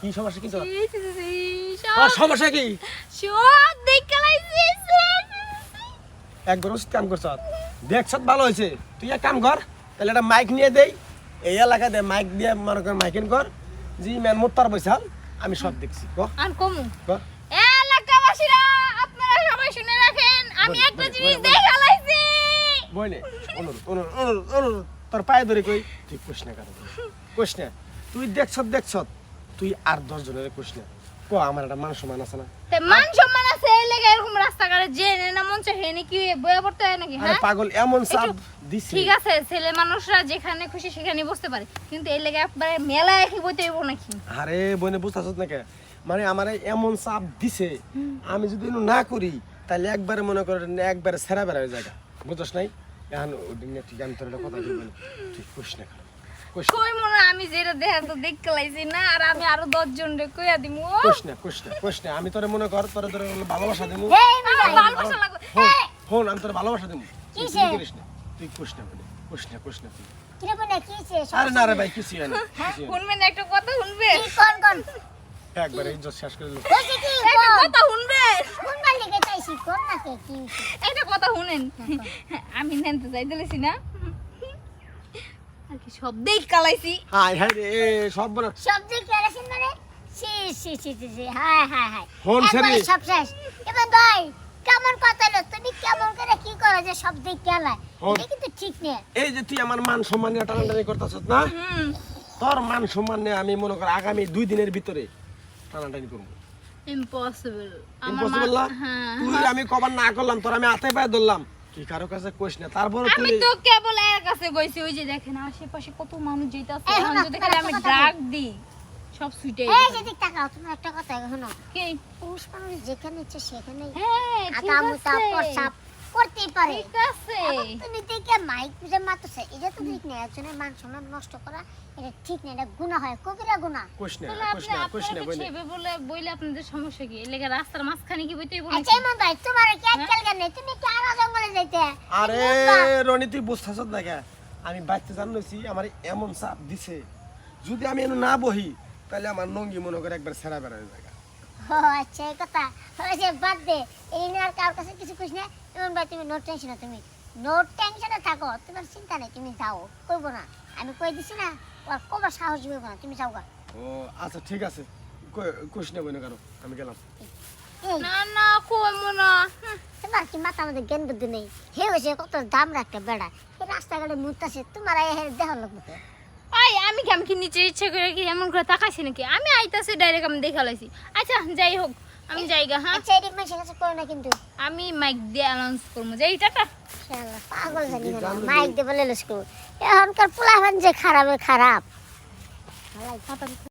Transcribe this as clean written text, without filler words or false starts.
কি সমস্যা কি তোর সমস্যা কি সব দেখে লাইছি একবার ওষুধ কাম করছ দেখছ ভালো হয়েছে তুই এক কাম কর তাহলে একটা মাইক নিয়ে দেই এই এলাকা দে মাইক দিয়ে মনে কর মাইকিং কর জি ম্যান মোটর বৈশাল আমি সব দেখছি ক আর কমু ক এলাকাবাসীরা আপনারা সবাই শুনে রাখেন আমি একটা জিনিস দেখে লাইছি বইনে অনুর তোর পায়ে ধরে কই তুই কোশ না কারো কোশ না তুই দেখছ তুই আর 10 জনের কোশ না ক আমার একটা মান সম্মান আছে না তে মান সম্মান আছে এই লাগা এরকম রাস্তাঘাটে যে না মন চায় হেনে কি বয়া পড়তে হয় নাকি আরে হ্যাঁ পাগল এমন চাপ দিছি ঠিক আছে ছেলে মানুষরা যেখানে খুশি সেখানে বসতে পারে কিন্তু এই লাগা একবারে মেলায় কি বইতে হইব নাকি আরে বইনে বুঝতাছ না কে মানে আমারে এমন চাপ দিছে আমি যদি না করি তাহলে একবারে মনে করেন একবারে সেরা বেরা হয়ে যায় বুঝছস নাই এখন ওদিন ঠিক আমি তোর একটা কথা বলবো তুই কোশ না কারো কোশ কই মনে আমি যেটা দেখা তো দেখতে লাইছি না আর আমি আরো 10 জন রে কইয়া দিমু কোশ না আমি তোরে মনে কর তোরে ভালোবাসা দেবো ভালোবাসা লাগবে ফোন আমি তোরে ভালোবাসা দেবো কি তুই করিস না তুই কোশ না বলে কোশ না তুই কিরে বনে কি হইছে আরে না রে ভাই কিছু হয় না শুনবেন একটা কথা শুনবে কি কোন একবারে ইজ্জত শেষ করে দিল কইছে কি একটা কথা শুনবে কোন মালিকে চাইছি কোন না কে কি হইছে একটা কথা শুনেন আমি নেনতে যাইতেছি না আর কি সব দেখ কালাইছি হাই রে সব বড় শব্দ কি আছেন মানে সি হায় ফোন একবারে সেরি সব শেষ এবার ভাই কেমন কথা হলো তুমি কেমন করে কি করো যে শব্দ কেলা ফোন। এটা কিন্তু ঠিক নেই এই যে তুই আমার মান সম্মান নিয়ে টানাটানি করতেছস না তোর মান সম্মান নিয়ে আমি মনে কর আগামী 2 দিনের ভিতরে টানাটানি করব ইম্পসিবল ইম্পসিবল না তুই আমি কবার না করলাম তোর আমি হাতে পায়ে ধরলাম তুই কারো কাছে কইস না তারপর আমি তুই তো কেবল এর কাছে কইছি ওই যে দেখেন আশেপাশে কত মানুষ যাইতাছে এখন যদি খালি আমি ডাক দিই সব সুইটে এই যে দিক তাকাও তুমি একটা কথা শোনো কি পুরুষ মানুষ যেখানে ইচ্ছে সেখানে হ্যাঁ ঠিক আগামুতা আছে প্রসাব করতেই পারে ঠিক আছে এখন তুমি দেখে মাইক যে মারতেছে এটা তো ঠিক নেই একজনের মান সম্মান নষ্ট করা এটা ঠিক নেই এটা গুনাহ হয় কবিরা গুনাহ কইস না তাহলে আপনি আপনারা বইনে ছেবে বলে আপনাদের সমস্যা কি এলাকা রাস্তার মাঝখানে কি বইতেই বলে আচ্ছা ইমন ভাই তোমার কি আজকাল কেন তুমি কি আরো জঙ্গলে যাইতে আরে রনি তুই বুঝতাছস না কে আমি বাইতে জানলছি আমার এমন চাপ দিছে যদি আমি এনে না বহি তাহলে আমার নঙ্গি মনে করে একবার সেরা বেরা হয়ে যায় ও আচ্ছা এই কথা হয়েছে বাদ দে এই নিয়ে আর কার কাছে কিছু কইস না ইমন ভাই তুমি নো টেনশনে থাকো তোমার চিন্তা নেই তুমি যাও কইবো না আমি কই দিছি না আর কবার সাহস হইব না তুমি যাও গা ও আচ্ছা ঠিক আছে কইস না বইনে কারো আমি গেলাম এই না না কই মনা তোমার কি মাথা আমাদের জ্ঞান বুদ্ধি নেই হে হয়েছে কত দাম রাখতে বেড়া এই রাস্তাঘাটে মুতাছে তোমার দেখার লোক আমি কি নিচে ইচ্ছে করে কি এমন করে তাকাইছি নাকি আমি আইতাছি ডাইরেক্ট আমি দেখা লাইছি আচ্ছা যাই হোক আমি যাইগা হ্যাঁ আচ্ছা এদিক মাসে কাছে করো না কিন্তু আমি মাইক দিয়ে অ্যানাউন্স করবো যাই টাটা শালা পাগল জানি না মাইক দিয়ে বলে লস্কো এখনকার পোলাপান যে খারাপ